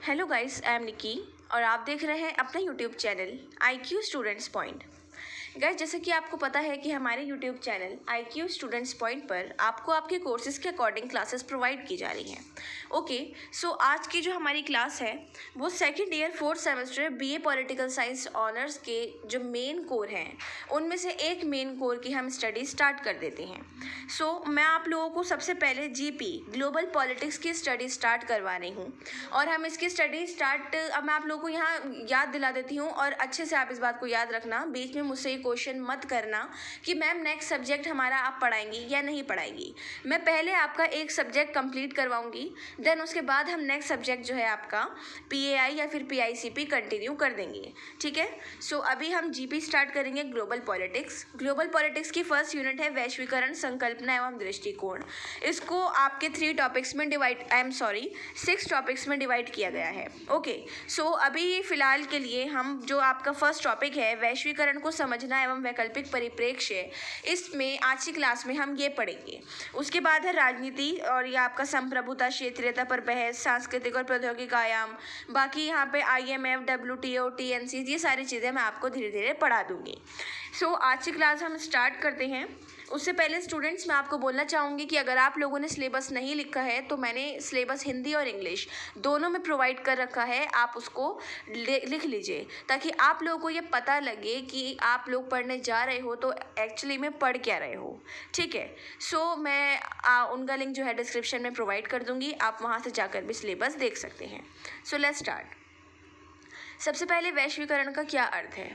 Hello guys, I am निकी और आप देख रहे हैं अपना YouTube channel IQ students point. Guys, जैसे कि आपको पता है कि हमारे YouTube channel IQ students point पर आपको आपके कोर्सेज के अकॉर्डिंग क्लासेस प्रोवाइड की जा रही हैं। ओके, सो आज की जो हमारी क्लास है वो second year fourth semester BA political science honours के जो मेन कोर हैं उनमें से एक मेन कोर की हम स्टडी स्टार्ट कर देते हैं। मैं आप लोगों को सबसे पहले GP ग्लोबल पॉलिटिक्स की स्टडी स्टार्ट करवा रही हूँ और हम इसकी स्टडी स्टार्ट अब मैं आप लोगों को यहाँ याद दिला देती हूँ और अच्छे से आप इस बात को याद रखना। बीच में मुझसे ये क्वेश्चन मत करना कि मैम नेक्स्ट सब्जेक्ट हमारा आप पढ़ाएंगी या नहीं पढ़ाएंगी। मैं पहले आपका एक सब्जेक्ट कंप्लीट करवाऊंगी, देन उसके बाद हम नेक्स्ट सब्जेक्ट जो है आपका PAI या फिर PICP कंटिन्यू कर देंगे। ठीक है, अभी हम GP स्टार्ट करेंगे ग्लोबल पॉलिटिक्स। ग्लोबल पॉलिटिक्स की फर्स्ट यूनिट है वैश्वीकरण, संकल्पना एवं दृष्टिकोण। इसको आपके 6 टॉपिक्स में डिवाइड किया गया है। ओके, अभी फिलहाल के लिए हम जो आपका फर्स्ट टॉपिक है वैश्वीकरण को समझना एवं वैकल्पिक परिप्रेक्ष्य, इसमें आज की क्लास में हम ये पढ़ेंगे। उसके बाद है राजनीति और ये आपका संप्रभुता, क्षेत्रीयता पर बहस, सांस्कृतिक और प्रौद्योगिक आयाम। बाकी यहाँ पे IMF, WTO, TNC, ये सारी चीज़ें मैं आपको धीरे धीरे पढ़ा दूँगी। आज की क्लास हम स्टार्ट करते हैं। उससे पहले स्टूडेंट्स मैं आपको बोलना चाहूँगी कि अगर आप लोगों ने सिलेबस नहीं लिखा है तो मैंने सिलेबस हिंदी और इंग्लिश दोनों में प्रोवाइड कर रखा है, आप उसको लिख लीजिए ताकि आप लोगों को ये पता लगे कि आप लोग पढ़ने जा रहे हो तो एक्चुअली में पढ़ क्या रहे हो। ठीक है, मैं उनका लिंक जो है डिस्क्रिप्शन में प्रोवाइड कर दूँगी, आप वहाँ से जाकर भी सिलेबस देख सकते हैं। Let's start. सबसे पहले वैश्वीकरण का क्या अर्थ है।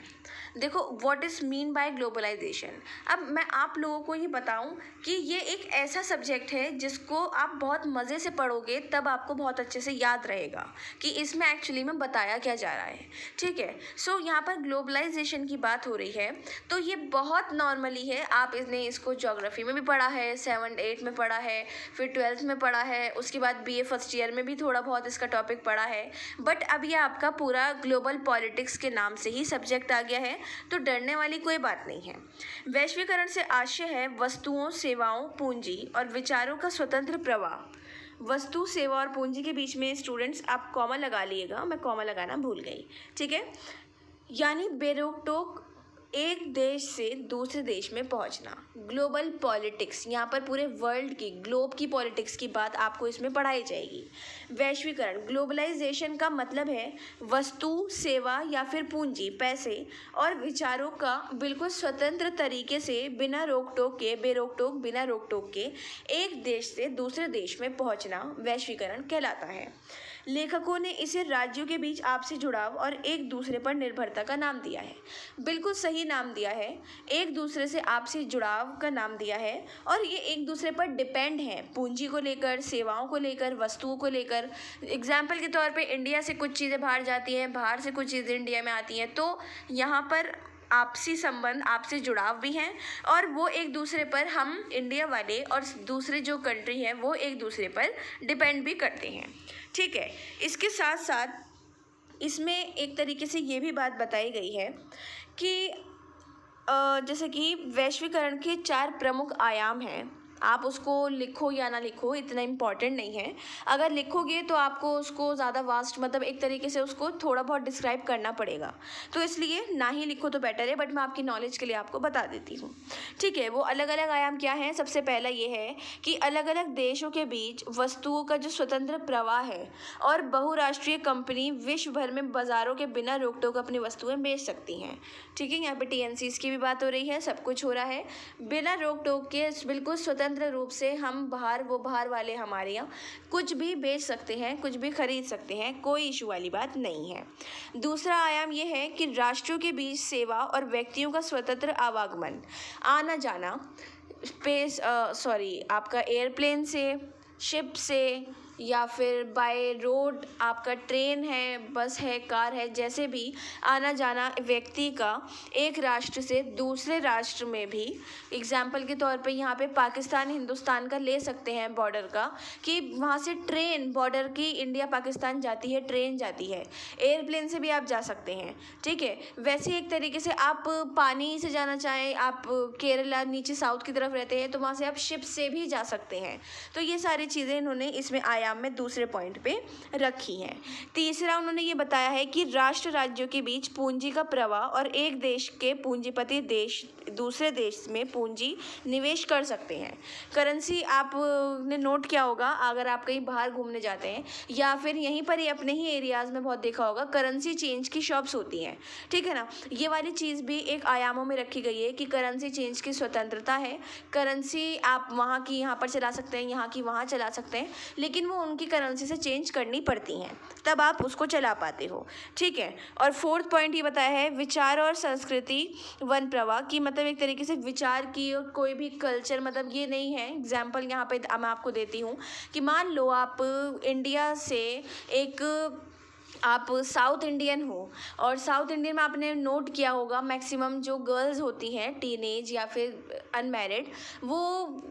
देखो, what is mean by globalisation. अब मैं आप लोगों को ये बताऊं कि ये एक ऐसा सब्जेक्ट है जिसको आप बहुत मज़े से पढ़ोगे तब आपको बहुत अच्छे से याद रहेगा कि इसमें एक्चुअली में बताया क्या जा रहा है। ठीक है, यहाँ पर ग्लोबलाइजेशन की बात हो रही है तो ये बहुत नॉर्मली है। आप इसको ज्योग्राफी में भी पढ़ा है, 7th 8th में पढ़ा है, फिर 12th में पढ़ा है, उसके बाद BA फर्स्ट ईयर में भी थोड़ा बहुत इसका टॉपिक पढ़ा है। बट अब ये आपका पूरा ग्लोबल पॉलिटिक्स के नाम से ही सब्जेक्ट आ गया है, तो डरने वाली कोई बात नहीं है। वैश्वीकरण से आशय है वस्तुओं, सेवाओं, पूंजी और विचारों का स्वतंत्र प्रवाह। वस्तु, सेवा और पूंजी के बीच में स्टूडेंट्स आप कॉमा लगा लिएगा, मैं कॉमा लगाना भूल गई। ठीक है, यानी बेरोक टोक एक देश से दूसरे देश में पहुंचना। ग्लोबल पॉलिटिक्स, यहाँ पर पूरे वर्ल्ड की, ग्लोब की पॉलिटिक्स की बात आपको इसमें पढ़ाई जाएगी। वैश्वीकरण, ग्लोबलाइजेशन का मतलब है वस्तु, सेवा या फिर पूंजी, पैसे और विचारों का बिल्कुल स्वतंत्र तरीके से बिना रोक टोक के, बिना रोक टोक के एक देश से दूसरे देश में पहुँचना वैश्वीकरण कहलाता है। लेखकों ने इसे राज्यों के बीच आपसी जुड़ाव और एक दूसरे पर निर्भरता का नाम दिया है। बिल्कुल सही नाम दिया है, एक दूसरे से आपसी जुड़ाव का नाम दिया है और ये एक दूसरे पर डिपेंड है, पूंजी को लेकर, सेवाओं को लेकर, वस्तुओं को लेकर। एग्जाम्पल के तौर पे इंडिया से कुछ चीज़ें बाहर जाती हैं, बाहर से कुछ चीज़ें इंडिया में आती हैं, तो यहाँ पर आपसी संबंध, आपसी जुड़ाव भी हैं और वो एक दूसरे पर, हम इंडिया वाले और दूसरे जो कंट्री हैं वो एक दूसरे पर डिपेंड भी करते हैं। ठीक है, इसके साथ साथ इसमें एक तरीके से ये भी बात बताई गई है कि जैसे कि वैश्वीकरण के 4 प्रमुख आयाम हैं। आप उसको लिखो या ना लिखो, इतना इम्पॉर्टेंट नहीं है। अगर लिखोगे तो आपको उसको ज़्यादा वास्ट, मतलब एक तरीके से उसको थोड़ा बहुत डिस्क्राइब करना पड़ेगा, तो इसलिए ना ही लिखो तो बेटर है, बट मैं आपकी नॉलेज के लिए आपको बता देती हूँ। ठीक है, वो अलग अलग आयाम क्या हैं। सबसे पहला ये है कि अलग अलग देशों के बीच वस्तुओं का जो स्वतंत्र प्रवाह है और बहुराष्ट्रीय कंपनी विश्व भर में बाज़ारों के बिना रोक टोक अपनी वस्तुएँ बेच सकती हैं। ठीक है, यहाँ पे TNCs की भी बात हो रही है, सब कुछ हो रहा है बिना रोक टोक के, बिल्कुल स्वतंत्र रूप से हम बाहर, वो बाहर वाले हमारे यहाँ कुछ भी बेच सकते हैं, कुछ भी खरीद सकते हैं, कोई इशू वाली बात नहीं है। दूसरा आयाम ये है कि राष्ट्रों के बीच सेवा और व्यक्तियों का स्वतंत्र आवागमन, आना जाना, आपका एयरप्लेन से, शिप से या फिर बाय रोड, आपका ट्रेन है, बस है, कार है, जैसे भी आना जाना व्यक्ति का एक राष्ट्र से दूसरे राष्ट्र में भी। एग्जाम्पल के तौर पे यहाँ पे पाकिस्तान हिंदुस्तान का ले सकते हैं बॉर्डर का, कि वहाँ से ट्रेन, बॉर्डर की इंडिया पाकिस्तान जाती है, ट्रेन जाती है, एयरप्लेन से भी आप जा सकते हैं। ठीक है, वैसे एक तरीके से आप पानी से जाना चाहें, आप केरला नीचे साउथ की तरफ रहते हैं तो वहाँ से आप शिप से भी जा सकते हैं। तो ये सारी चीज़ें इन्होंने इसमें आया आयाम में दूसरे पॉइंट पे रखी हैं। तीसरा उन्होंने ये बताया है कि राष्ट्र राज्यों के बीच पूंजी का प्रवाह और एक देश के पूंजीपति देश दूसरे देश में पूंजी निवेश कर सकते हैं। करेंसी आपने नोट किया होगा अगर आप कहीं बाहर घूमने जाते हैं या फिर यहीं पर ही अपने ही एरियाज़ में बहुत देखा होगा, करेंसी चेंज की शॉप्स होती हैं, ठीक है ना। ये वाली चीज़ भी एक आयामों में रखी गई है कि करेंसी चेंज की स्वतंत्रता है। करेंसी आप वहाँ की यहाँ पर चला सकते हैं, यहाँ की वहाँ चला सकते हैं, लेकिन वो उनकी करेंसी से चेंज करनी पड़ती हैं, तब आप उसको चला पाते हो, ठीक है। और फोर्थ पॉइंट ये बताया है विचार और संस्कृति वन प्रवाह की, मतलब एक तरीके से विचार की और कोई भी कल्चर, मतलब ये नहीं है। एग्जाम्पल यहाँ पे मैं आपको देती हूँ कि मान लो आप इंडिया से एक आप साउथ इंडियन हो और साउथ इंडियन में आपने नोट किया होगा मैक्सिमम जो गर्ल्स होती हैं टीनेज या फिर अनमैरिड, वो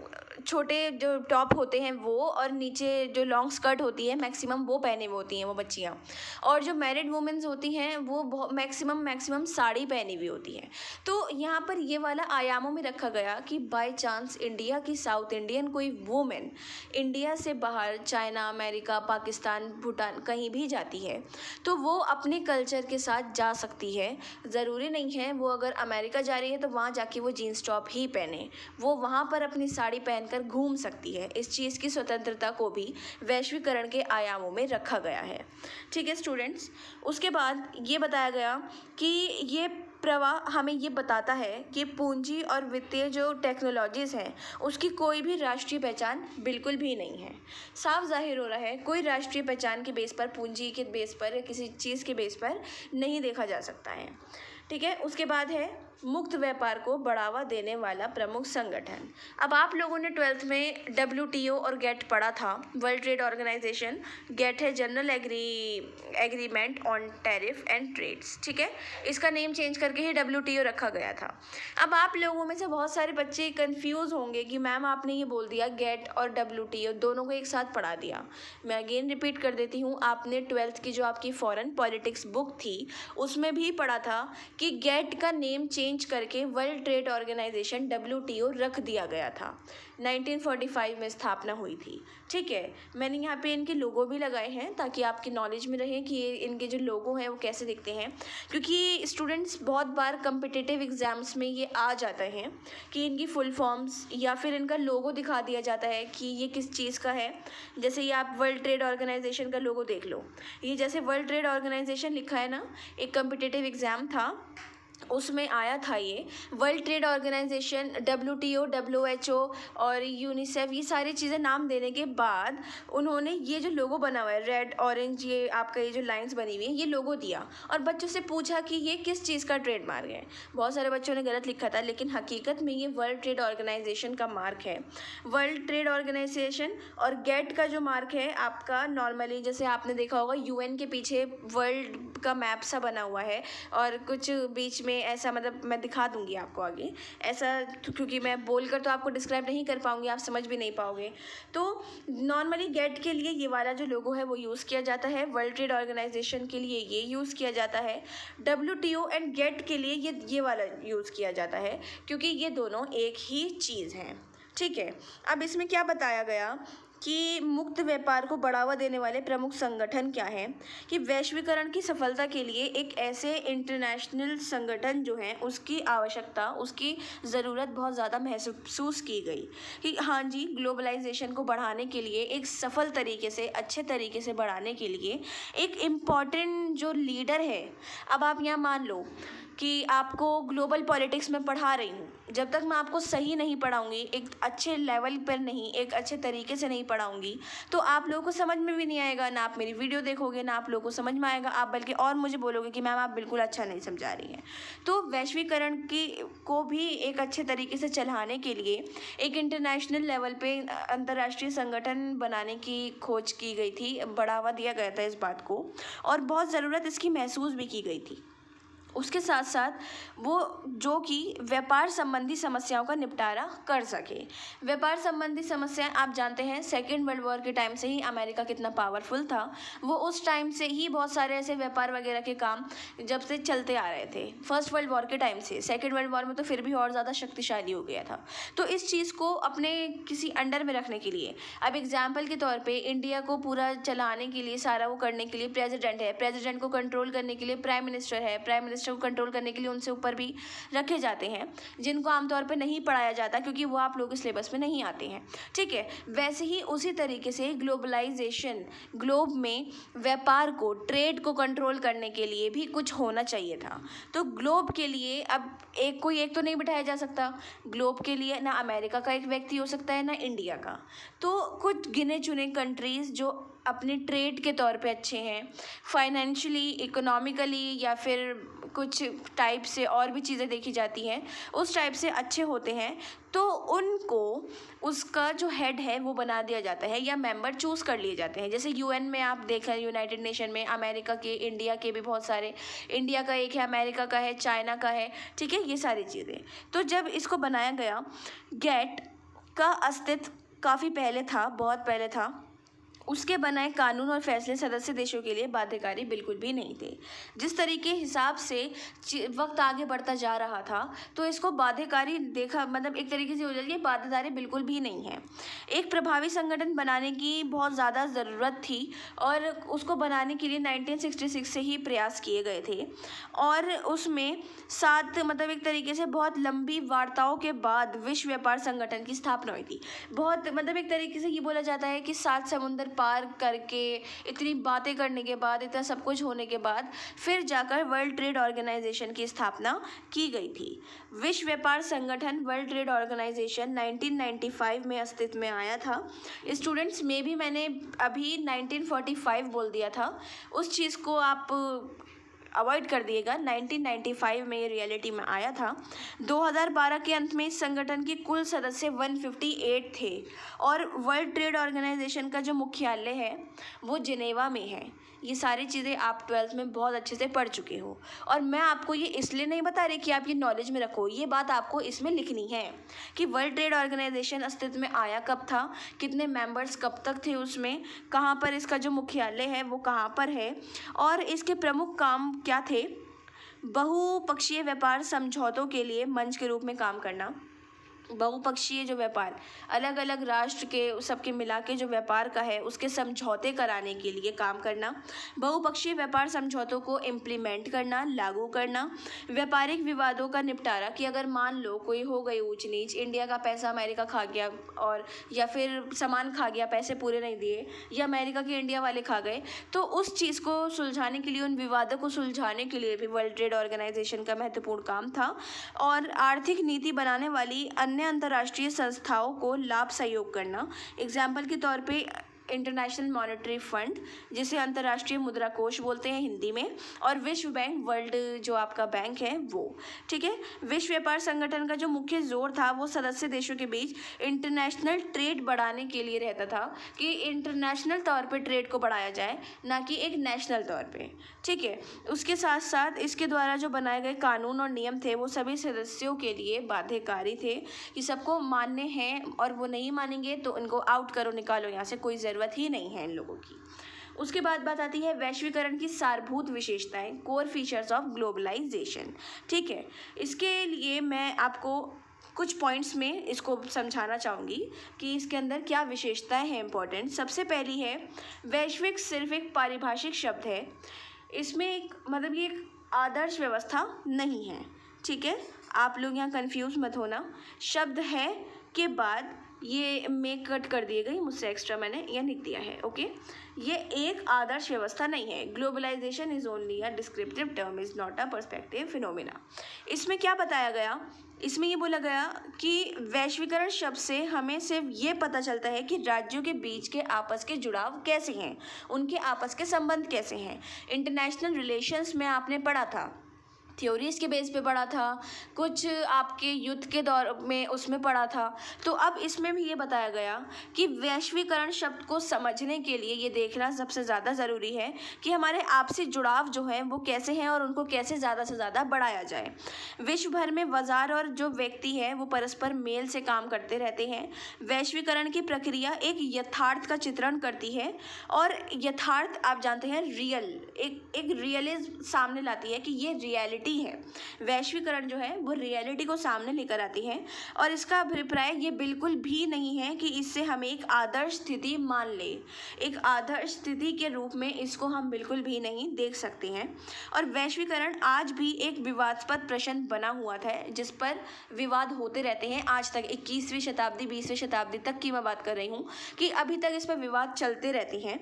छोटे जो टॉप होते हैं वो और नीचे जो लॉन्ग स्कर्ट होती है मैक्सिमम वो पहने हुए होती हैं वो बच्चियाँ, और जो मैरिड वुमेन्स होती हैं वो मैक्सिमम साड़ी पहनी हुई होती हैं। तो यहाँ पर ये वाला आयामों में रखा गया कि बाय चांस इंडिया की साउथ इंडियन कोई वुमेन इंडिया से बाहर चाइना, अमेरिका, पाकिस्तान, भूटान कहीं भी जाती है तो वो अपने कल्चर के साथ जा सकती है। ज़रूरी नहीं है वो अगर अमेरिका जा रही है तो वहाँ जाके वो जीन्स टॉप ही पहने, वो वहाँ पर अपनी साड़ी पहनकर घूम सकती है। इस चीज़ की स्वतंत्रता को भी वैश्वीकरण के आयामों में रखा गया है, ठीक है स्टूडेंट्स। उसके बाद ये बताया गया कि ये प्रवाह हमें ये बताता है कि पूंजी और वित्तीय जो टेक्नोलॉजीज़ हैं उसकी कोई भी राष्ट्रीय पहचान बिल्कुल भी नहीं है। साफ जाहिर हो रहा है कोई राष्ट्रीय पहचान के बेस पर, पूंजी के बेस पर या किसी चीज़ के बेस पर नहीं देखा जा सकता है, ठीक है। उसके बाद है मुक्त व्यापार को बढ़ावा देने वाला प्रमुख संगठन। अब आप लोगों ने 12th में WTO और गेट पढ़ा था, वर्ल्ड ट्रेड ऑर्गेनाइजेशन। गेट है general agreement on tariff and trades, ठीक है। इसका नेम चेंज करके ही WTO रखा गया था। अब आप लोगों में से बहुत सारे बच्चे कंफ्यूज होंगे कि मैम आपने ये बोल दिया गेट और WTO दोनों को एक साथ पढ़ा दिया। मैं अगेन रिपीट कर देती हूँ, आपने 12th की जो आपकी फॉरेन पॉलिटिक्स बुक थी उसमें भी पढ़ा था कि गेट का नेम चेंज करके वर्ल्ड ट्रेड ऑर्गेनाइजेशन WTO रख दिया गया था। 1945 में स्थापना हुई थी, ठीक है। मैंने यहाँ पे इनके लोगो भी लगाए हैं ताकि आपकी नॉलेज में रहे कि इनके जो लोगो हैं वो कैसे दिखते हैं, क्योंकि स्टूडेंट्स बहुत बार कम्पिटिटिव एग्जाम्स में ये आ जाते हैं कि इनकी फुल फॉर्म्स या फिर इनका लोगो दिखा दिया जाता है कि ये किस चीज़ का है। जैसे ये आप वर्ल्ड ट्रेड ऑर्गेनाइजेशन का लोगो देख लो, ये जैसे वर्ल्ड ट्रेड ऑर्गेनाइजेशन लिखा है ना, एक कम्पिटिटिव एग्ज़ाम था उसमें आया था ये world trade organisation, WTO, WHO और यूनिसेफ, ये सारी चीज़ें नाम देने के बाद उन्होंने ये जो लोगो बना हुआ है रेड ऑरेंज, ये आपका ये जो लाइंस बनी हुई है ये लोगो दिया और बच्चों से पूछा कि ये किस चीज़ का ट्रेडमार्क है। बहुत सारे बच्चों ने गलत लिखा था, लेकिन हकीकत में ये वर्ल्ड ट्रेड ऑर्गेनाइजेशन का मार्क है। वर्ल्ड ट्रेड ऑर्गेनाइजेशन और गेट का जो मार्क है आपका, नॉर्मली जैसे आपने देखा होगा UN के पीछे वर्ल्ड का मैप सा बना हुआ है और कुछ बीच में ऐसा, मतलब मैं दिखा दूंगी आपको आगे ऐसा, क्योंकि मैं बोलकर तो आपको डिस्क्राइब नहीं कर पाऊंगी, आप समझ भी नहीं पाओगे। तो नॉर्मली गेट के लिए ये वाला जो लोगो है वो यूज़ किया जाता है, वर्ल्ड ट्रेड ऑर्गेनाइजेशन के लिए ये यूज़ किया जाता है, WTO एंड गेट के लिए ये वाला यूज़ किया जाता है, क्योंकि ये दोनों एक ही चीज़ हैं, ठीक है। अब इसमें क्या बताया गया कि मुक्त व्यापार को बढ़ावा देने वाले प्रमुख संगठन क्या हैं, कि वैश्वीकरण की सफलता के लिए एक ऐसे इंटरनेशनल संगठन जो हैं उसकी आवश्यकता, उसकी ज़रूरत बहुत ज़्यादा महसूस की गई कि हाँ जी, ग्लोबलाइजेशन को बढ़ाने के लिए, एक सफल तरीके से, अच्छे तरीके से बढ़ाने के लिए एक इम्पॉर्टेंट जो लीडर है। अब आप यहाँ मान लो कि आपको ग्लोबल पॉलिटिक्स में पढ़ा रही हूँ, जब तक मैं आपको सही नहीं पढ़ाऊँगी, एक अच्छे लेवल पर नहीं, एक अच्छे तरीके से नहीं पढ़ाऊँगी, तो आप लोगों को समझ में भी नहीं आएगा, ना आप मेरी वीडियो देखोगे, ना आप लोगों को समझ में आएगा, आप बल्कि और मुझे बोलोगे कि मैम आप बिल्कुल अच्छा नहीं समझा रही हैं। तो वैश्वीकरण को भी एक अच्छे तरीके से चलाने के लिए एक इंटरनेशनल लेवल पे अंतर्राष्ट्रीय संगठन बनाने की खोज की गई थी, बढ़ावा दिया गया था इस बात को, और बहुत ज़रूरत इसकी महसूस भी की गई थी। उसके साथ साथ वो जो कि व्यापार संबंधी समस्याओं का निपटारा कर सके। व्यापार संबंधी समस्याएं आप जानते हैं, सेकेंड वर्ल्ड वॉर के टाइम से ही अमेरिका कितना पावरफुल था। वो उस टाइम से ही बहुत सारे ऐसे व्यापार वगैरह के काम जब से चलते आ रहे थे, फर्स्ट वर्ल्ड वॉर के टाइम से। सेकेंड वर्ल्ड वॉर में तो फिर भी और ज़्यादा शक्तिशाली हो गया था। तो इस चीज़ को अपने किसी अंडर में रखने के लिए, अब एग्जाम्पल के तौर पर इंडिया को पूरा चलाने के लिए, सारा वो करने के लिए प्रेसिडेंट है, प्रेसिडेंट को कंट्रोल करने के लिए प्राइम मिनिस्टर है, प्राइम मिनिस्टर को कंट्रोल करने के लिए उनसे ऊपर भी रखे जाते हैं, जिनको आमतौर पे नहीं पढ़ाया जाता क्योंकि वो आप लोगों के सिलेबस में नहीं आते हैं, ठीक है। वैसे ही उसी तरीके से ग्लोबलाइजेशन, ग्लोब में व्यापार को, ट्रेड को कंट्रोल करने के लिए भी कुछ होना चाहिए था। तो ग्लोब के लिए अब कोई एक तो नहीं बिठाया जा सकता। ग्लोब के लिए ना अमेरिका का एक व्यक्ति हो सकता है, ना इंडिया का। तो कुछ गिने चुने कंट्रीज़ जो अपने ट्रेड के तौर पे अच्छे हैं, फाइनेंशियली, इकोनॉमिकली, या फिर कुछ टाइप से और भी चीज़ें देखी जाती हैं, उस टाइप से अच्छे होते हैं, तो उनको उसका जो हेड है वो बना दिया जाता है या मेंबर चूज़ कर लिए जाते हैं। जैसे यूएन में आप देखें, यूनाइटेड नेशन में अमेरिका के, इंडिया के भी बहुत सारे, इंडिया का एक है, अमेरिका का है, चाइना का है, ठीक है, ये सारी चीज़ें। तो जब इसको बनाया गया, गेट का अस्तित्व काफ़ी पहले था, बहुत पहले था। उसके बनाए कानून और फैसले सदस्य देशों के लिए बाध्यकारी बिल्कुल भी नहीं थे। जिस तरीके हिसाब से वक्त आगे बढ़ता जा रहा था, तो इसको बाध्यकारी देखा, मतलब एक तरीके से हो जाती है, बाध्यकारी बिल्कुल भी नहीं है। एक प्रभावी संगठन बनाने की बहुत ज़्यादा ज़रूरत थी और उसको बनाने के लिए 1966 से ही प्रयास किए गए थे। और उसमें 7, मतलब एक तरीके से बहुत लंबी वार्ताओं के बाद विश्व व्यापार संगठन की स्थापना हुई थी। बहुत, मतलब एक तरीके से ये बोला जाता है कि 7 समुंदर पार करके, इतनी बातें करने के बाद, इतना सब कुछ होने के बाद फिर जाकर वर्ल्ड ट्रेड ऑर्गेनाइजेशन की स्थापना की गई थी। विश्व व्यापार संगठन, वर्ल्ड ट्रेड ऑर्गेनाइजेशन 1995 में अस्तित्व में आया था। स्टूडेंट्स में भी मैंने अभी 1945 बोल दिया था, उस चीज़ को आप अवॉइड कर दिएगा। 1995 में ये रियलिटी में आया था। 2012 के अंत में इस संगठन के कुल सदस्य 158 थे और वर्ल्ड ट्रेड ऑर्गेनाइजेशन का जो मुख्यालय है वो जिनेवा में है। ये सारी चीज़ें आप 12th में बहुत अच्छे से पढ़ चुके हो और मैं आपको ये इसलिए नहीं बता रही कि आप ये नॉलेज में रखो, ये बात आपको इसमें लिखनी है कि वर्ल्ड ट्रेड ऑर्गेनाइजेशन अस्तित्व में आया कब था, कितने मेंबर्स कब तक थे उसमें, कहाँ पर इसका जो मुख्यालय है वो कहाँ पर है और इसके प्रमुख काम क्या थे। बहुपक्षीय व्यापार समझौतों के लिए मंच के रूप में काम करना। बहुपक्षीय जो व्यापार, अलग अलग राष्ट्र के सबके मिला के जो व्यापार का है उसके समझौते कराने के लिए काम करना। बहुपक्षीय व्यापार समझौतों को इम्प्लीमेंट करना, लागू करना। व्यापारिक विवादों का निपटारा, कि अगर मान लो कोई हो गई ऊंच नीच, इंडिया का पैसा अमेरिका खा गया और या फिर सामान खा गया, पैसे पूरे नहीं दिए, या अमेरिका के इंडिया वाले खा गए, तो उस चीज़ को सुलझाने के लिए, उन विवादों को सुलझाने के लिए भी वर्ल्ड ट्रेड ऑर्गेनाइजेशन का महत्वपूर्ण काम था। और आर्थिक नीति बनाने वाली अन्य अंतर्राष्ट्रीय संस्थाओं को लाभ सहयोग करना। एग्जाम्पल के तौर पे इंटरनेशनल मॉनेटरी फंड, जिसे अंतर्राष्ट्रीय मुद्रा कोष बोलते हैं हिंदी में, और विश्व बैंक, वर्ल्ड जो आपका बैंक है वो, ठीक है। विश्व व्यापार संगठन का जो मुख्य जोर था वो सदस्य देशों के बीच इंटरनेशनल ट्रेड बढ़ाने के लिए रहता था, कि इंटरनेशनल तौर पे ट्रेड को बढ़ाया जाए, ना कि एक नेशनल तौर पे, ठीक है। उसके साथ साथ इसके द्वारा जो बनाए गए कानून और नियम थे वो सभी सदस्यों के लिए बाध्यकारी थे, कि सबको मानने हैं और वो नहीं मानेंगे तो उनको आउट करो, निकालो यहाँ से, कोई ज़रूरत ही नहीं है इन लोगों की। उसके बाद बात आती है वैश्वीकरण की सारभूत विशेषताएं, कोर फीचर्स ऑफ ग्लोबलाइजेशन, ठीक है। इसके लिए मैं आपको कुछ पॉइंट्स में इसको समझाना चाहूँगी कि इसके अंदर क्या विशेषताएं हैं इंपॉर्टेंट। सबसे पहली है, वैश्विक सिर्फ एक पारिभाषिक शब्द है, इसमें एक, मतलब ये एक आदर्श व्यवस्था नहीं है, ठीक है। आप लोग यहाँ कंफ्यूज मत होना, शब्द है के बाद ये में कट कर दिए गई, मुझसे एक्स्ट्रा मैंने ये लिख दिया है, ओके। ये एक आदर्श व्यवस्था नहीं है। Globalisation is only a descriptive term, is not a perspective phenomena. इसमें क्या बताया गया, इसमें ये बोला गया कि वैश्वीकरण शब्द से हमें सिर्फ ये पता चलता है कि राज्यों के बीच के आपस के जुड़ाव कैसे हैं, उनके आपस के संबंध कैसे हैं। इंटरनेशनल रिलेशंस में आपने पढ़ा था, थ्योरी इसके बेस पे पढ़ा था, कुछ आपके युद्ध के दौर में उसमें पढ़ा था। तो अब इसमें भी ये बताया गया कि वैश्वीकरण शब्द को समझने के लिए ये देखना सबसे ज़्यादा ज़रूरी है कि हमारे आपसी जुड़ाव जो है वो कैसे हैं और उनको कैसे ज़्यादा से ज़्यादा बढ़ाया जाए। विश्व भर में बाजार और जो व्यक्ति है वो परस्पर मेल से काम करते रहते हैं। वैश्वीकरण की प्रक्रिया एक यथार्थ का चित्रण करती है और यथार्थ आप जानते हैं रियल, एक रियलिज्म सामने लाती है कि ये रियलिटी है। वैश्वीकरण जो है वो रियलिटी को सामने लेकर आती है और इसका अभिप्राय ये बिल्कुल भी नहीं है कि इससे हमें एक आदर्श स्थिति मान ले। एक आदर्श स्थिति के रूप में इसको हम बिल्कुल भी नहीं देख सकते हैं। और वैश्वीकरण आज भी एक विवादास्पद प्रश्न बना हुआ था जिस पर विवाद होते रहते हैं आज तक। 21वीं शताब्दी 20वीं शताब्दी तक की मैं बात कर रही हूँ कि अभी तक इस पर विवाद चलते रहते हैं।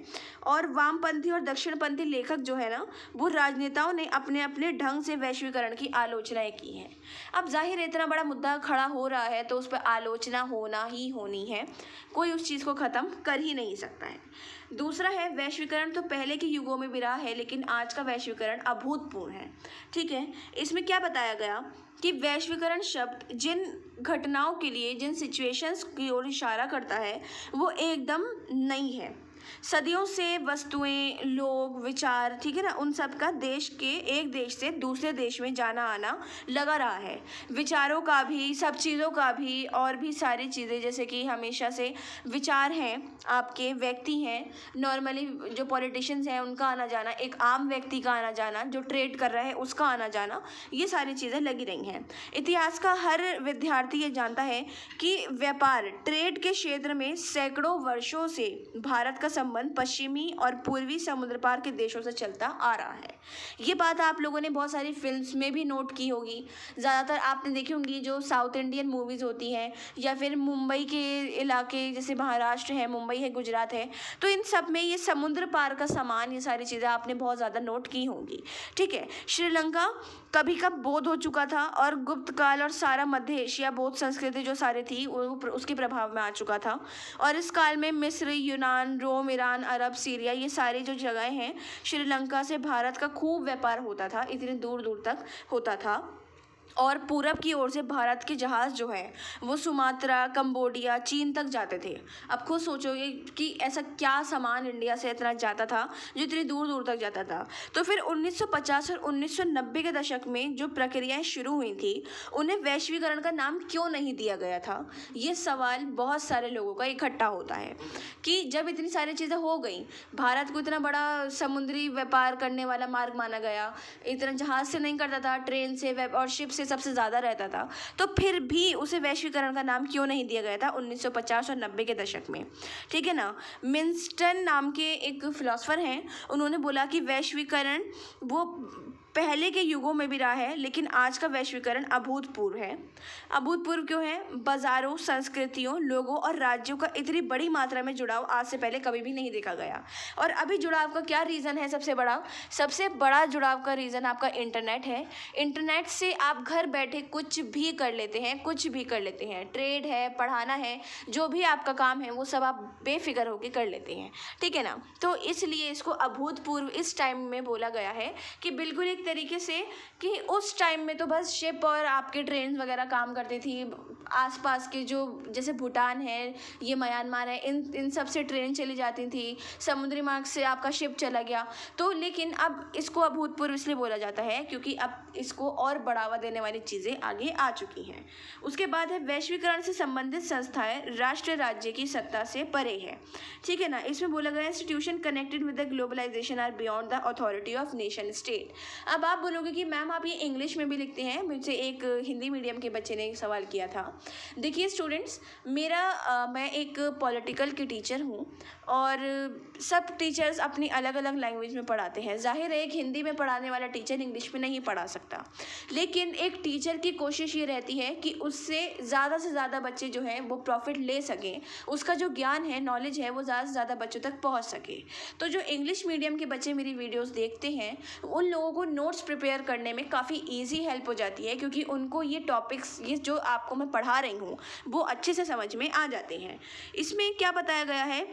और वामपंथी और दक्षिणपंथी लेखक जो है ना वो राजनेताओं ने अपने अपने ढंग से वैश्वीकरण की आलोचनाएं की हैं। अब जाहिर इतना बड़ा मुद्दा खड़ा हो रहा है तो उस पर आलोचना होना ही होनी है, कोई उस चीज़ को ख़त्म कर ही नहीं सकता है। दूसरा है वैश्वीकरण तो पहले के युगों में भी रहा है लेकिन आज का वैश्वीकरण अभूतपूर्व है। ठीक है, इसमें क्या बताया गया कि वैश्वीकरण शब्द जिन घटनाओं के लिए, जिन सिचुएशंस की ओर इशारा करता है वो एकदम नई है। सदियों से वस्तुएं, लोग, विचार, ठीक है ना, उन सब का देश के एक देश से दूसरे देश में जाना आना लगा रहा है। विचारों का भी, सब चीज़ों का भी, और भी सारी चीज़ें जैसे कि हमेशा से विचार हैं, आपके व्यक्ति हैं, नॉर्मली जो पॉलिटिशियंस हैं उनका आना जाना, एक आम व्यक्ति का आना जाना, जो ट्रेड कर रहा है उसका आना जाना, ये सारी चीज़ें लगी रही हैं। इतिहास का हर विद्यार्थी ये जानता है कि व्यापार, ट्रेड के क्षेत्र में सैकड़ों वर्षों से भारत का संबंध पश्चिमी और पूर्वी समुद्र पार के देशों से चलता आ रहा है। ये बात आप लोगों ने बहुत सारी फिल्म्स में भी नोट की होगी। ज़्यादातर आपने देखी होंगी जो साउथ इंडियन मूवीज़ होती हैं या फिर मुंबई के इलाके जैसे महाराष्ट्र है, मुंबई है, गुजरात है, तो इन सब में ये समुद्र पार का सामान, ये सारी चीज़ें आपने बहुत ज़्यादा नोट की होंगी। ठीक है, श्रीलंका कभी कब बौद्ध हो चुका था और गुप्त काल और सारा मध्य एशिया बौद्ध संस्कृति जो सारी थी वो उसके प्रभाव में आ चुका था। और इस काल में मिस्र, यूनान, रोम, ईरान, अरब, सीरिया, ये सारी जो जगहें हैं, श्रीलंका से भारत का खूब व्यापार होता था, इतने दूर दूर तक होता था। और पूरब की ओर से भारत के जहाज़ जो है वो सुमात्रा, कंबोडिया, चीन तक जाते थे। अब खुद सोचोगे कि ऐसा क्या सामान इंडिया से इतना जाता था जो इतनी दूर दूर तक जाता था। तो फिर 1950 और 1990 के दशक में जो प्रक्रियाएं शुरू हुई थी उन्हें वैश्वीकरण का नाम क्यों नहीं दिया गया था, ये सवाल बहुत सारे लोगों का इकट्ठा होता है कि जब इतनी सारी चीज़ें हो गई, भारत को इतना बड़ा समुद्री व्यापार करने वाला मार्ग माना गया, इतना जहाज़ से नहीं करता था, ट्रेन से और शिप से सबसे ज़्यादा रहता था, तो फिर भी उसे वैश्वीकरण का नाम क्यों नहीं दिया गया था 1950 और 90 के दशक में। ठीक है ना, मिन्स्टन नाम के एक फिलोसोफर हैं, उन्होंने बोला कि वैश्वीकरण वो पहले के युगों में भी रहा है लेकिन आज का वैश्वीकरण अभूतपूर्व है। अभूतपूर्व क्यों है? बाज़ारों, संस्कृतियों, लोगों और राज्यों का इतनी बड़ी मात्रा में जुड़ाव आज से पहले कभी भी नहीं देखा गया। और अभी जुड़ाव का क्या रीज़न है? सबसे बड़ा जुड़ाव का रीज़न आपका इंटरनेट है। इंटरनेट से आप घर बैठे कुछ भी कर लेते हैं, ट्रेड है, पढ़ाना है, जो भी आपका काम है वो सब आप बेफिक्र होकर कर लेते हैं। ठीक है ना, तो इसलिए इसको अभूतपूर्व इस टाइम में बोला गया है कि बिल्कुल एक तरीके से कि उस टाइम में तो बस शिप और आपके ट्रेन वगैरह काम करती थी। आसपास के जो जैसे भूटान है, ये म्यांमार है, इन सब से ट्रेन चली जाती थी, समुद्री मार्ग से आपका शिप चला गया। तो लेकिन अब इसको अभूतपूर्व इसलिए बोला जाता है क्योंकि अब इसको और बढ़ावा देने वाली चीज़ें आगे आ चुकी हैं। उसके बाद है वैश्वीकरण से संबंधित संस्थाएं राष्ट्र राज्य की सत्ता से परे है। ठीक है ना, इसमें बोला गया institution connected with the globalisation are beyond the authority of nation state. अब आप बोलोगे कि मैम आप ये इंग्लिश में भी लिखते हैं, मुझसे एक हिंदी मीडियम के बच्चे ने एक सवाल किया था। देखिए स्टूडेंट्स, मैं एक पॉलिटिकल की टीचर हूँ और सब टीचर्स अपनी अलग अलग लैंग्वेज में पढ़ाते हैं। जाहिर है एक हिंदी में पढ़ाने वाला टीचर इंग्लिश में नहीं पढ़ा सकता, लेकिन एक टीचर की कोशिश ये रहती है कि उससे ज़्यादा से ज़्यादा बच्चे जो हैं वो प्रॉफिट ले सकें, उसका जो ज्ञान है, नॉलेज है, वो ज़्यादा से ज़्यादा बच्चों तक पहुँच सके। तो जो इंग्लिश मीडियम के बच्चे मेरी वीडियोज़ देखते हैं उन लोगों को नोट्स प्रिपेयर करने में काफ़ी ईजी हेल्प हो जाती है क्योंकि उनको ये टॉपिक्स, ये जो आपको मैं पढ़ा रही हूँ वो अच्छे से समझ में आ जाते हैं। इसमें क्या बताया गया है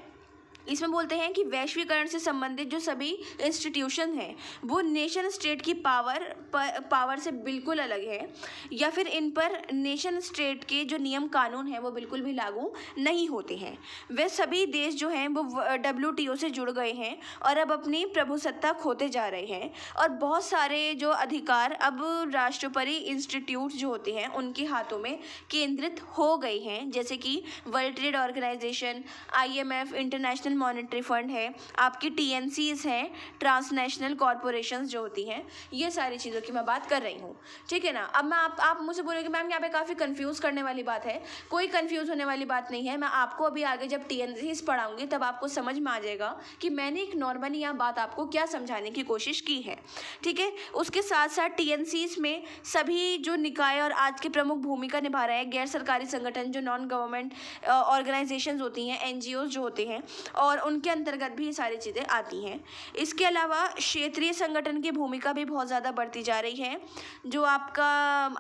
इसमें बोलते हैं कि वैश्वीकरण से संबंधित जो सभी इंस्टीट्यूशन हैं वो नेशन स्टेट की पावर से बिल्कुल अलग है, या फिर इन पर नेशन स्टेट के जो नियम कानून हैं वो बिल्कुल भी लागू नहीं होते हैं। वे सभी देश जो हैं वो WTO से जुड़ गए हैं और अब अपनी प्रभुसत्ता खोते जा रहे हैं, और बहुत सारे जो अधिकार अब राष्ट्रपति इंस्टीट्यूट जो होते हैं उनके हाथों में केंद्रित हो गए हैं, जैसे कि world trade organisation, IMF, international monetary fund है, आपकी TNCs हैं, ट्रांसनेशनल कॉरपोरेशंस जो होती हैं, ये सारी चीज़ों की मैं बात कर रही हूँ। ठीक है ना। अब मैं आप मुझसे बोलोगे मैम यहाँ पे काफ़ी कंफ्यूज करने वाली बात है। कोई कंफ्यूज होने वाली बात नहीं है। मैं आपको अभी आगे जब TNCs पढ़ाऊंगी तब आपको समझ में आ जाएगा कि मैंने एक नॉर्मली यहाँ बात आपको क्या समझाने की कोशिश की है। ठीक है। उसके साथ साथ TNCs में सभी जो निकाय और आज के प्रमुख भूमिका निभा रहे हैं गैर सरकारी संगठन, जो नॉन गवर्नमेंट ऑर्गेनाइजेशंस होती हैं, NGOs जो होते हैं, और उनके अंतर्गत भी ये सारी चीज़ें आती हैं। इसके अलावा क्षेत्रीय संगठन की भूमिका भी बहुत ज़्यादा बढ़ती जा रही है। जो आपका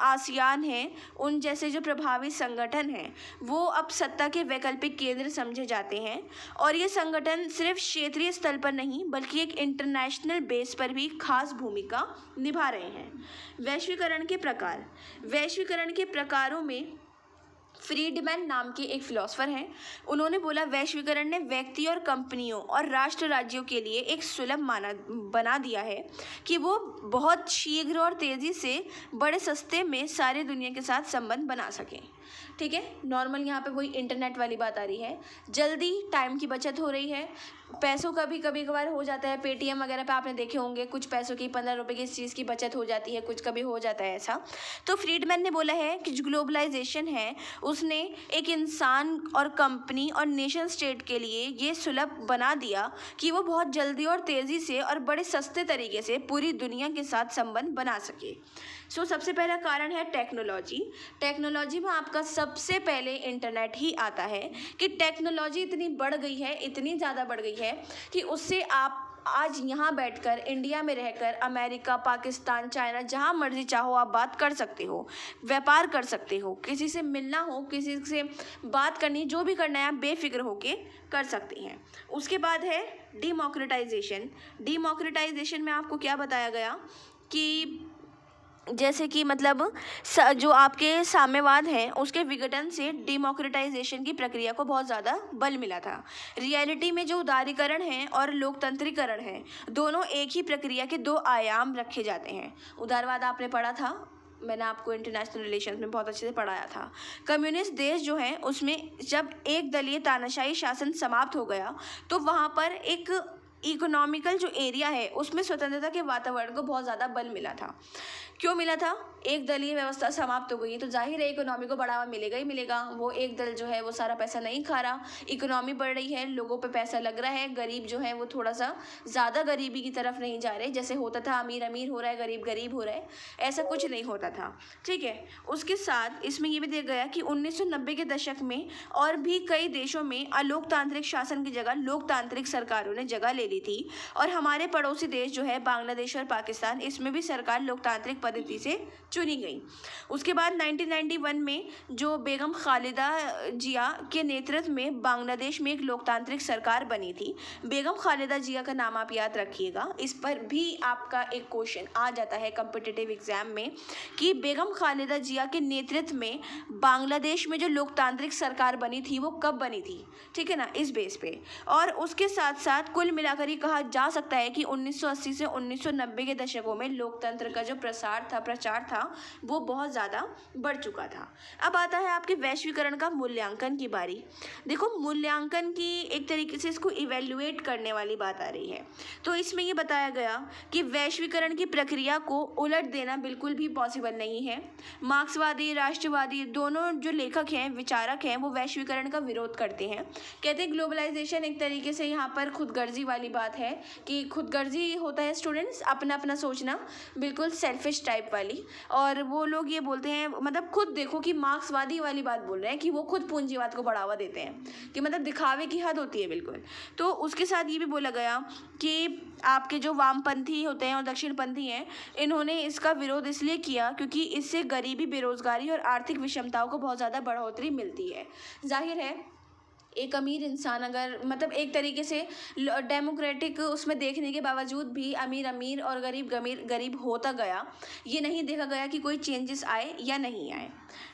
आसियान है, उन जैसे जो प्रभावी संगठन हैं वो अब सत्ता के वैकल्पिक केंद्र समझे जाते हैं, और ये संगठन सिर्फ क्षेत्रीय स्तर पर नहीं बल्कि एक इंटरनेशनल बेस पर भी खास भूमिका निभा रहे हैं। वैश्वीकरण के प्रकारों में फ्रीडमैन नाम के एक फिलोसोफर हैं, उन्होंने बोला वैश्वीकरण ने व्यक्ति और कंपनियों और राष्ट्र राज्यों के लिए एक सुलभ बना दिया है कि वो बहुत शीघ्र और तेज़ी से बड़े सस्ते में सारी दुनिया के साथ संबंध बना सकें। ठीक है। नॉर्मल यहाँ पे वही इंटरनेट वाली बात आ रही है, जल्दी टाइम की बचत हो रही है, पैसों का भी कभी कभार हो जाता है, पेटीएम वगैरह पे आपने देखे होंगे कुछ पैसों की 15 रुपये की इस चीज़ की बचत हो जाती है, कुछ कभी हो जाता है ऐसा। तो फ्रीडमैन ने बोला है कि जो ग्लोबलाइजेशन है उसने एक इंसान और कंपनी और नेशन स्टेट के लिए ये सुलभ बना दिया कि वो बहुत जल्दी और तेज़ी से और बड़े सस्ते तरीके से पूरी दुनिया के साथ संबंध बना सके। सबसे पहला कारण है टेक्नोलॉजी में आपका सबसे पहले इंटरनेट ही आता है कि टेक्नोलॉजी इतनी बढ़ गई है, इतनी ज़्यादा बढ़ गई है कि उससे आप आज यहाँ बैठकर इंडिया में रहकर अमेरिका, पाकिस्तान, चाइना, जहाँ मर्जी चाहो आप बात कर सकते हो, व्यापार कर सकते हो, किसी से मिलना हो, किसी से बात करनी, जो भी करना है आप बेफिक्र होके कर सकते हैं। उसके बाद है डीमोक्रेटाइजेशन में आपको क्या बताया गया कि जैसे कि मतलब जो आपके साम्यवाद हैं उसके विघटन से डिमोक्रेटाइजेशन की प्रक्रिया को बहुत ज़्यादा बल मिला था। रियलिटी में जो उदारीकरण है और लोकतंत्रीकरण है दोनों एक ही प्रक्रिया के दो आयाम रखे जाते हैं। उदारवाद आपने पढ़ा था, मैंने आपको इंटरनेशनल रिलेशंस में बहुत अच्छे से पढ़ाया था। कम्युनिस्ट देश जो हैं उसमें जब एक दलीय तानाशाही शासन समाप्त हो गया तो वहाँ पर एक इकोनॉमिकल जो एरिया है उसमें स्वतंत्रता के वातावरण को बहुत ज़्यादा बल मिला था। क्यों मिला था? एक दलीय व्यवस्था समाप्त हो गई तो जाहिर है इकोनॉमी को बढ़ावा मिलेगा ही मिलेगा। वो एक दल जो है वो सारा पैसा नहीं खा रहा, इकोनॉमी बढ़ रही है, लोगों पे पैसा लग रहा है, गरीब जो है वो थोड़ा सा ज़्यादा गरीबी की तरफ नहीं जा रहे। जैसे होता था अमीर अमीर हो रहा है, गरीब गरीब हो रहा है, ऐसा कुछ नहीं होता था। ठीक है। उसके साथ इसमें ये भी देखा गया कि 1990 के दशक में और भी कई देशों में अलोकतांत्रिक शासन की जगह लोकतांत्रिक सरकारों ने जगह ले ली थी, और हमारे पड़ोसी देश जो है बांग्लादेश और पाकिस्तान, इसमें भी सरकार लोकतांत्रिक पद्धति से चुनी गई। उसके बाद 1991 में जो बेगम खालिदा जिया के नेतृत्व में बांग्लादेश में एक लोकतांत्रिक सरकार बनी थी। बेगम खालिदा जिया का नाम आप याद रखिएगा, इस पर भी आपका एक क्वेश्चन आ जाता है कॉम्पिटिटिव एग्जाम में कि बेगम खालिदा जिया के नेतृत्व में बांग्लादेश में जो लोकतांत्रिक सरकार बनी थी वो कब बनी थी। ठीक है ना, इस बेस पे। और उसके साथ साथ कुल मिलाकर ही कहा जा सकता है कि 1980 से 1990 के दशकों में लोकतंत्र का जो प्रचार था वो बहुत ज़्यादा बढ़ चुका था। अब आता है आपके वैश्वीकरण का मूल्यांकन की बारी। देखो, मूल्यांकन की एक तरीके से इसको इवेल्युएट करने वाली बात आ रही है। तो इसमें ये बताया गया कि वैश्वीकरण की प्रक्रिया को उलट देना बिल्कुल भी पॉसिबल नहीं है। मार्क्सवादी, राष्ट्रवादी दोनों जो लेखक हैं, विचारक हैं, वो वैश्वीकरण का विरोध करते हैं। कहते हैं ग्लोबलाइजेशन एक तरीके से यहाँ पर खुदगर्जी वाली बात है कि खुदगर्जी होता है स्टूडेंट्स, अपना अपना सोचना, बिल्कुल सेल्फिश टाइप वाली। और वो लोग ये बोलते हैं, मतलब खुद देखो कि मार्क्सवादी वाली बात बोल रहे हैं कि वो खुद पूंजीवाद को बढ़ावा देते हैं, कि मतलब दिखावे की हद होती है बिल्कुल। तो उसके साथ ये भी बोला गया कि आपके जो वामपंथी होते हैं और दक्षिणपंथी हैं, इन्होंने इसका विरोध इसलिए किया क्योंकि इससे गरीबी, बेरोजगारी और आर्थिक विषमताओं को बहुत ज़्यादा बढ़ोतरी मिलती है। जाहिर है एक अमीर इंसान अगर मतलब एक तरीके से डेमोक्रेटिक उसमें देखने के बावजूद भी अमीर अमीर और गरीब गरीब होता गया, ये नहीं देखा गया कि कोई चेंजेस आए या नहीं आए।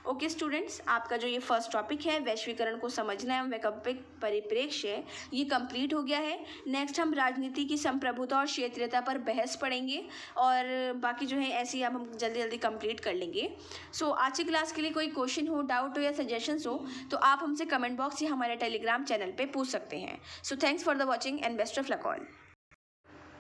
ओके स्टूडेंट्स, आपका जो ये फर्स्ट टॉपिक है वैश्वीकरण को समझना एवं वैकल्पिक परिप्रेक्ष्य, ये कंप्लीट हो गया है। नेक्स्ट हम राजनीति की संप्रभुता और क्षेत्रीयता पर बहस पढ़ेंगे और बाकी जो है ऐसे ही अब हम जल्दी जल्दी कंप्लीट कर लेंगे। सो आज की क्लास के लिए कोई क्वेश्चन हो, डाउट हो या सजेशंस हो तो आप हमसे कमेंट बॉक्स या हमारे टेलीग्राम चैनल पे पूछ सकते हैं। So thanks for the watching and best of luck all.